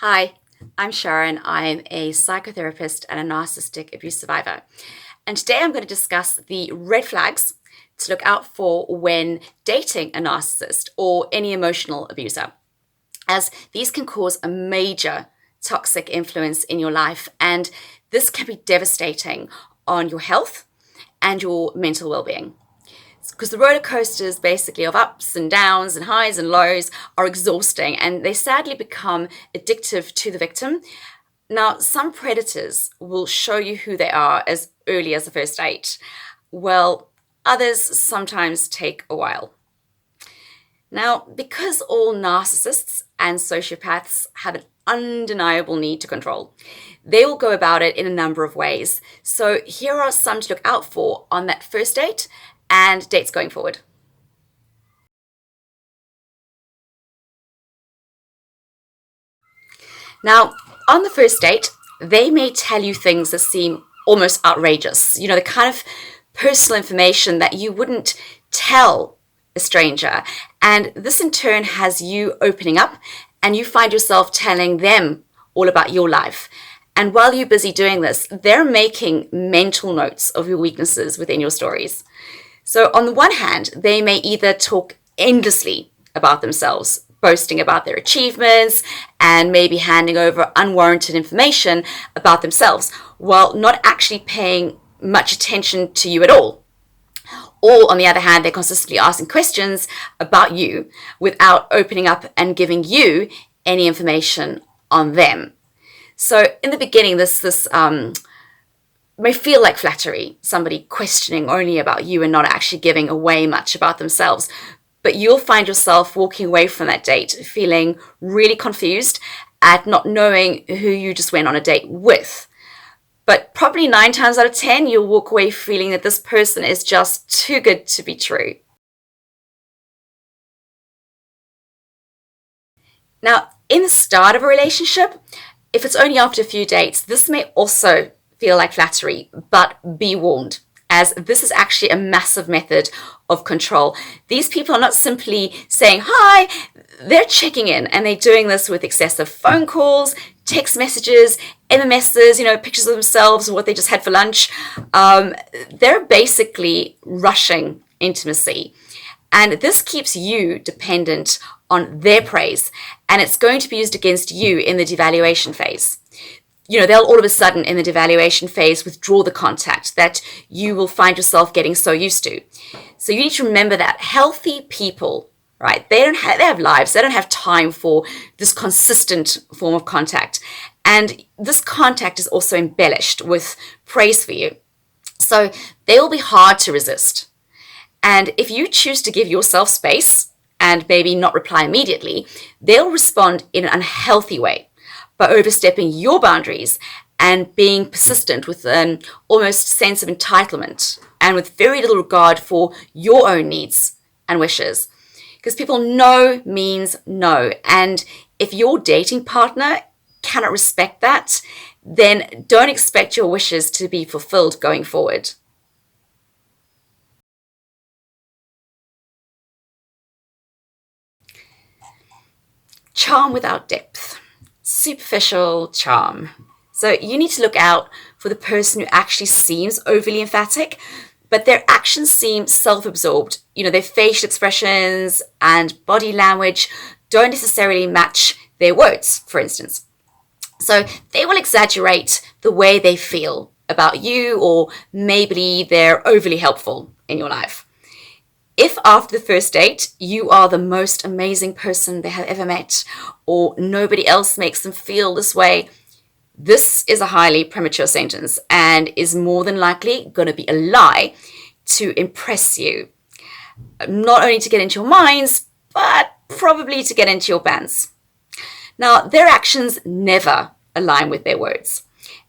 Hi, I'm Sharon. I'm a psychotherapist and a narcissistic abuse survivor. And today I'm going to discuss the red flags to look out for when dating a narcissist or any emotional abuser, as these can cause a major toxic influence in your life. And this can be devastating on your health and your mental well being. Because the roller coasters basically of ups and downs and highs and lows are exhausting, and they sadly become addictive to the victim. Now, some predators will show you who they are as early as the first date, while others sometimes take a while. Now, because all narcissists and sociopaths have an undeniable need to control, they will go about it in a number of ways. So here are some to look out for on that first date and dates going forward. Now, on the first date, they may tell you things that seem almost outrageous. The kind of personal information that you wouldn't tell a stranger. And this in turn has you opening up, and you find yourself telling them all about your life. And while you're busy doing this, they're making mental notes of your weaknesses within your stories. So on the one hand, they may either talk endlessly about themselves, boasting about their achievements and maybe handing over unwarranted information about themselves, while not actually paying much attention to you at all. Or on the other hand, they're consistently asking questions about you without opening up and giving you any information on them. So in the beginning, this may feel like flattery, somebody questioning only about you and not actually giving away much about themselves. But you'll find yourself walking away from that date feeling really confused at not knowing who you just went on a date with. But probably 9 times out of 10, you'll walk away feeling that this person is just too good to be true. Now, in the start of a relationship, if it's only after a few dates, this may also feel like flattery, but be warned, as this is actually a massive method of control. These people are not simply saying hi, they're checking in, and they're doing this with excessive phone calls, text messages, MMSs, pictures of themselves, what they just had for lunch. They're basically rushing intimacy. And this keeps you dependent on their praise, and it's going to be used against you in the devaluation phase. They'll all of a sudden in the devaluation phase withdraw the contact that you will find yourself getting so used to. So you need to remember that healthy people, right? They have lives. They don't have time for this consistent form of contact. And this contact is also embellished with praise for you. So they will be hard to resist. And if you choose to give yourself space and maybe not reply immediately, they'll respond in an unhealthy way by overstepping your boundaries and being persistent with an almost sense of entitlement and with very little regard for your own needs and wishes. Because people no means no. And if your dating partner cannot respect that, then don't expect your wishes to be fulfilled going forward. Charm without depth. Superficial charm. So you need to look out for the person who actually seems overly emphatic, but their actions seem self-absorbed. Their facial expressions and body language don't necessarily match their words, for instance. So they will exaggerate the way they feel about you, or maybe they're overly helpful in your life. If after the first date, you are the most amazing person they have ever met, or nobody else makes them feel this way, this is a highly premature sentence and is more than likely going to be a lie to impress you. Not only to get into your minds, but probably to get into your bands. Now, their actions never align with their words,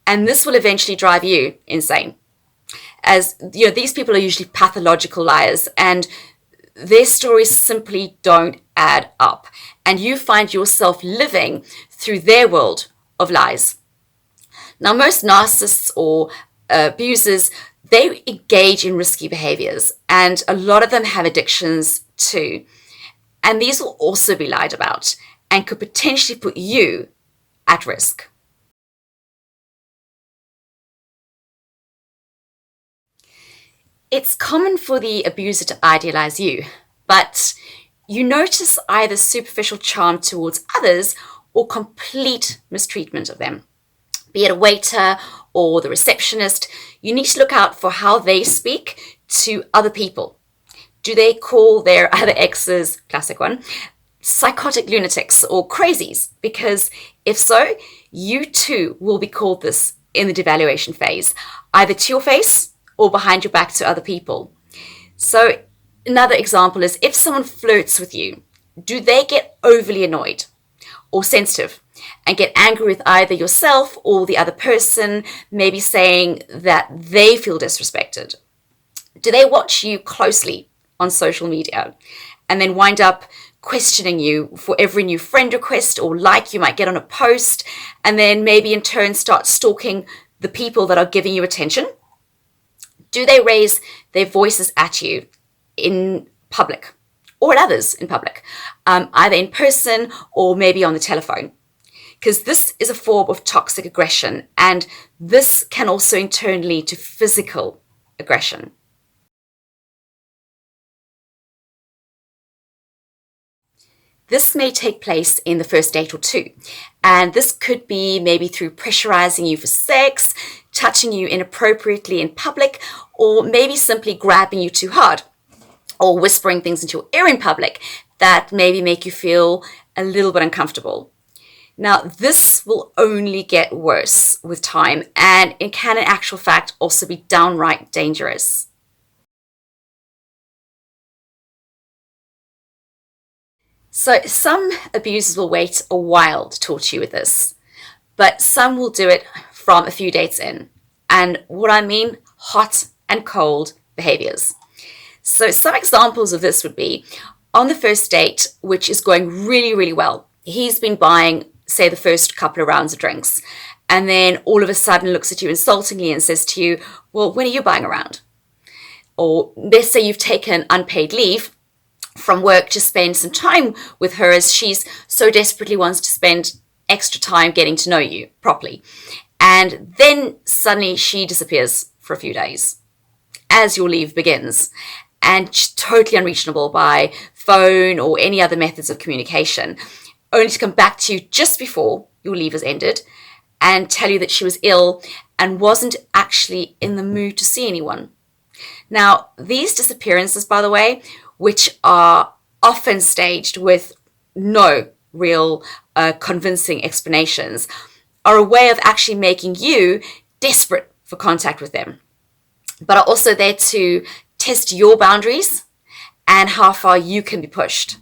and this will eventually drive you insane. As these people are usually pathological liars, and their stories simply don't add up, and you find yourself living through their world of lies. Now, most narcissists or abusers, they engage in risky behaviors, and a lot of them have addictions too. And these will also be lied about and could potentially put you at risk. It's common for the abuser to idealize you, but you notice either superficial charm towards others or complete mistreatment of them. Be it a waiter or the receptionist, you need to look out for how they speak to other people. Do they call their other exes, classic one, psychotic lunatics or crazies? Because if so, you too will be called this in the devaluation phase, either to your face or behind your back to other people. So another example is if someone flirts with you, do they get overly annoyed or sensitive and get angry with either yourself or the other person, maybe saying that they feel disrespected? Do they watch you closely on social media and then wind up questioning you for every new friend request or like you might get on a post, and then maybe in turn start stalking the people that are giving you attention? Do they raise their voices at you in public or at others in public, either in person or maybe on the telephone? Because this is a form of toxic aggression, and this can also in turn lead to physical aggression. This may take place in the first date or two, and this could be maybe through pressurizing you for sex, touching you inappropriately in public, or maybe simply grabbing you too hard, or whispering things into your ear in public that maybe make you feel a little bit uncomfortable. Now, this will only get worse with time, and it can in actual fact also be downright dangerous. So some abusers will wait a while to torture you with this, but some will do it from a few dates in. And what I mean, hot and cold behaviors. So some examples of this would be on the first date, which is going really, really well. He's been buying, say, the first couple of rounds of drinks, and then all of a sudden looks at you insultingly and says to you, well, when are you buying a round? Or let's say you've taken unpaid leave from work to spend some time with her, as she's so desperately wants to spend extra time getting to know you properly. And then suddenly she disappears for a few days as your leave begins, and she's totally unreachable by phone or any other methods of communication, only to come back to you just before your leave has ended and tell you that she was ill and wasn't actually in the mood to see anyone. Now, these disappearances, by the way, which are often staged with no real convincing explanations, are a way of actually making you desperate for contact with them, but are also there to test your boundaries and how far you can be pushed.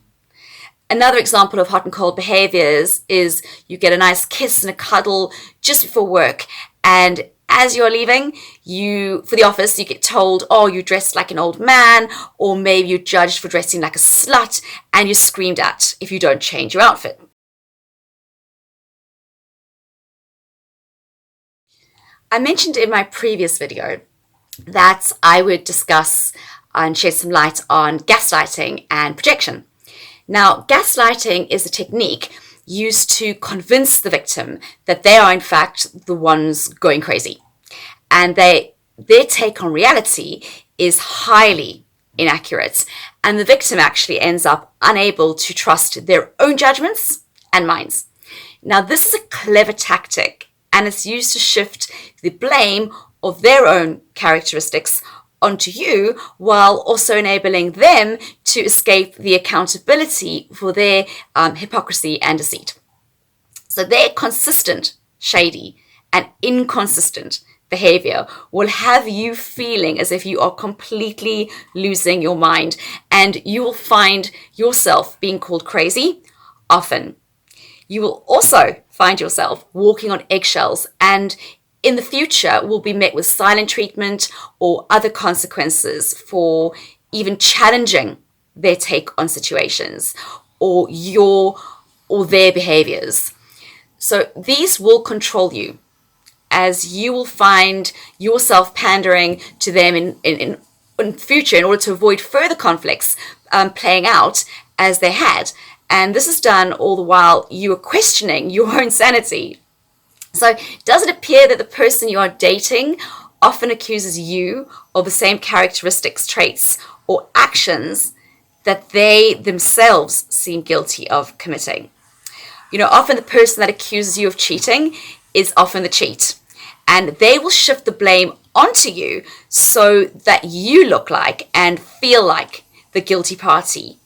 Another example of hot and cold behaviors is you get a nice kiss and a cuddle just before work, and as you're leaving, for the office, you get told, oh, you dressed like an old man, or maybe you're judged for dressing like a slut, and you're screamed at if you don't change your outfit. I mentioned in my previous video that I would discuss and shed some light on gaslighting and projection. Now, gaslighting is a technique used to convince the victim that they are in fact the ones going crazy, and their take on reality is highly inaccurate, and the victim actually ends up unable to trust their own judgments and minds. Now, this is a clever tactic, and it's used to shift the blame of their own characteristics onto you, while also enabling them to escape the accountability for their hypocrisy and deceit. So their consistent, shady, and inconsistent behavior will have you feeling as if you are completely losing your mind, and you will find yourself being called crazy often. You will also find yourself walking on eggshells, and in the future will be met with silent treatment or other consequences for even challenging their take on situations or their behaviors. So these will control you, as you will find yourself pandering to them in future in order to avoid further conflicts playing out as they had. And this is done all the while you are questioning your own sanity. So does it appear that the person you are dating often accuses you of the same characteristics, traits, or actions that they themselves seem guilty of committing? Often the person that accuses you of cheating is often the cheat. And they will shift the blame onto you so that you look like and feel like the guilty party.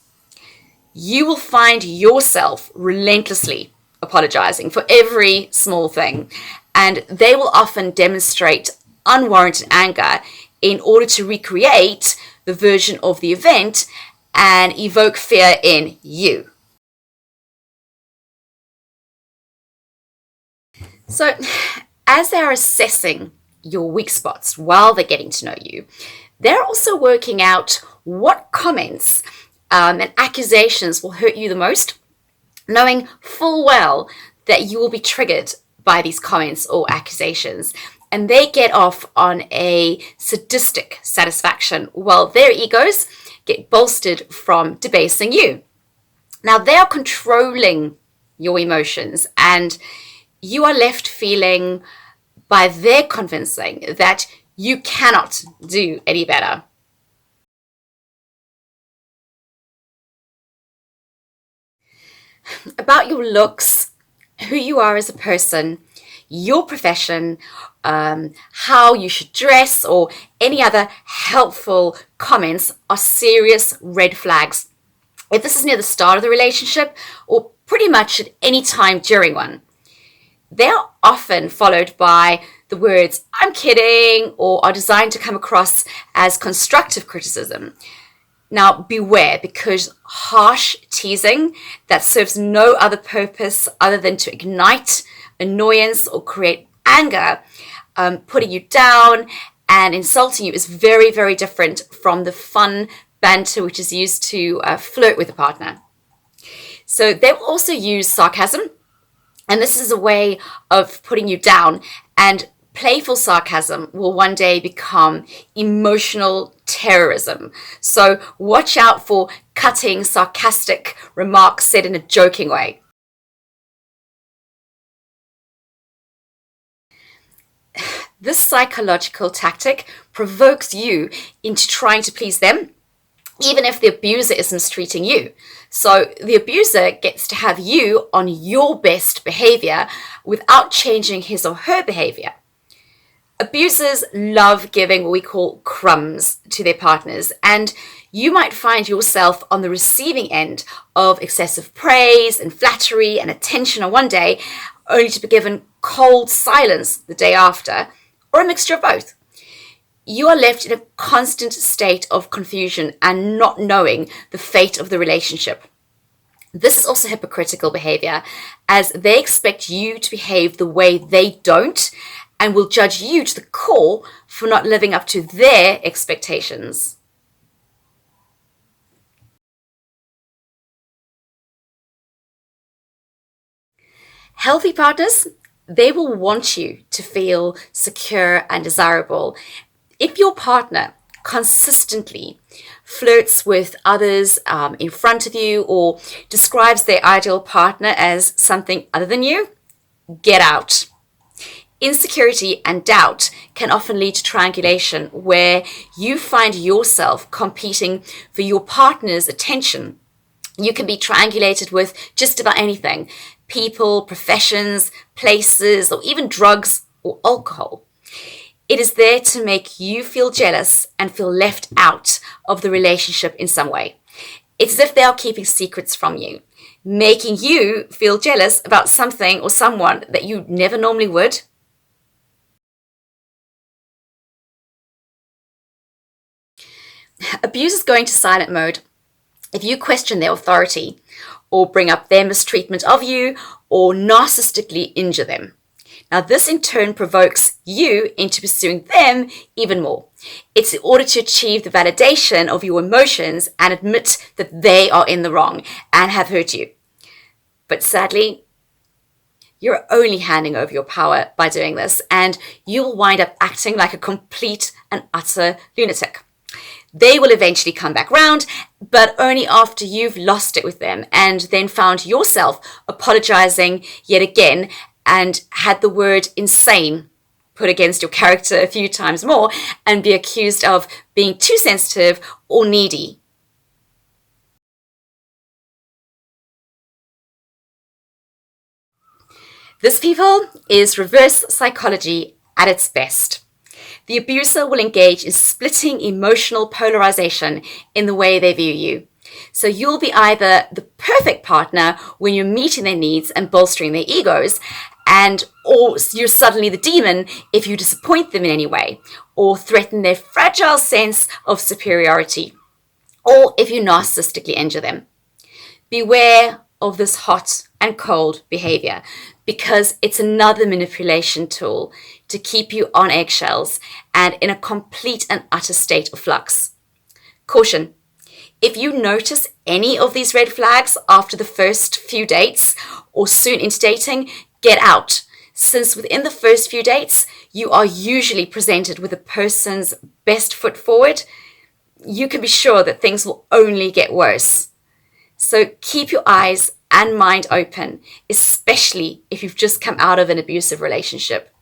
You will find yourself relentlessly apologizing for every small thing. And they will often demonstrate unwarranted anger in order to recreate the version of the event and evoke fear in you. So, as they're assessing your weak spots while they're getting to know you, they're also working out what comments and accusations will hurt you the most, knowing full well that you will be triggered by these comments or accusations. And they get off on a sadistic satisfaction while their egos get bolstered from debasing you. Now, they are controlling your emotions, and you are left feeling by their convincing that you cannot do any better. About your looks, who you are as a person, your profession, how you should dress, or any other helpful comments are serious red flags. If this is near the start of the relationship or pretty much at any time during one, they're often followed by the words, "I'm kidding," or are designed to come across as constructive criticism. Now, beware, because harsh teasing that serves no other purpose other than to ignite annoyance or create anger, putting you down and insulting you is very, very different from the fun banter which is used to flirt with a partner. So they will also use sarcasm, and this is a way of putting you down, and playful sarcasm will one day become emotional terrorism. So watch out for cutting, sarcastic remarks said in a joking way. This psychological tactic provokes you into trying to please them, even if the abuser is mistreating you. So the abuser gets to have you on your best behavior without changing his or her behavior. Abusers love giving what we call crumbs to their partners, and you might find yourself on the receiving end of excessive praise and flattery and attention on one day, only to be given cold silence the day after, or a mixture of both. You are left in a constant state of confusion and not knowing the fate of the relationship. This is also hypocritical behavior, as they expect you to behave the way they don't and will judge you to the core for not living up to their expectations. Healthy partners, they will want you to feel secure and desirable. If your partner consistently flirts with others in front of you or describes their ideal partner as something other than you, get out. Insecurity and doubt can often lead to triangulation, where you find yourself competing for your partner's attention. You can be triangulated with just about anything: people, professions, places, or even drugs or alcohol. It is there to make you feel jealous and feel left out of the relationship in some way. It's as if they are keeping secrets from you, making you feel jealous about something or someone that you never normally would. Abusers go into silent mode if you question their authority or bring up their mistreatment of you or narcissistically injure them. Now, this in turn provokes you into pursuing them even more. It's in order to achieve the validation of your emotions and admit that they are in the wrong and have hurt you. But sadly, you're only handing over your power by doing this, and you'll wind up acting like a complete and utter lunatic. They will eventually come back round, but only after you've lost it with them and then found yourself apologizing yet again and had the word insane put against your character a few times more and be accused of being too sensitive or needy. This, people, is reverse psychology at its best. The abuser will engage in splitting emotional polarization in the way they view you. So you'll be either the perfect partner when you're meeting their needs and bolstering their egos, or you're suddenly the demon if you disappoint them in any way, or threaten their fragile sense of superiority, or if you narcissistically injure them. Beware of this hot and cold behavior, because it's another manipulation tool to keep you on eggshells and in a complete and utter state of flux. Caution: if you notice any of these red flags after the first few dates or soon into dating, get out, since within the first few dates, you are usually presented with a person's best foot forward. You can be sure that things will only get worse. So keep your eyes and mind open, especially if you've just come out of an abusive relationship.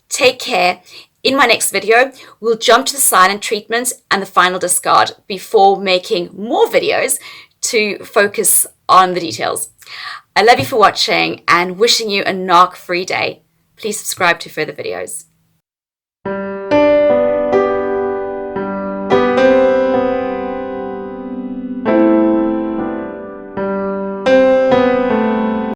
Take care. In my next video, we'll jump to the silent treatment and the final discard before making more videos to focus on the details. I love you for watching and wishing you a narc-free day. Please subscribe to further videos.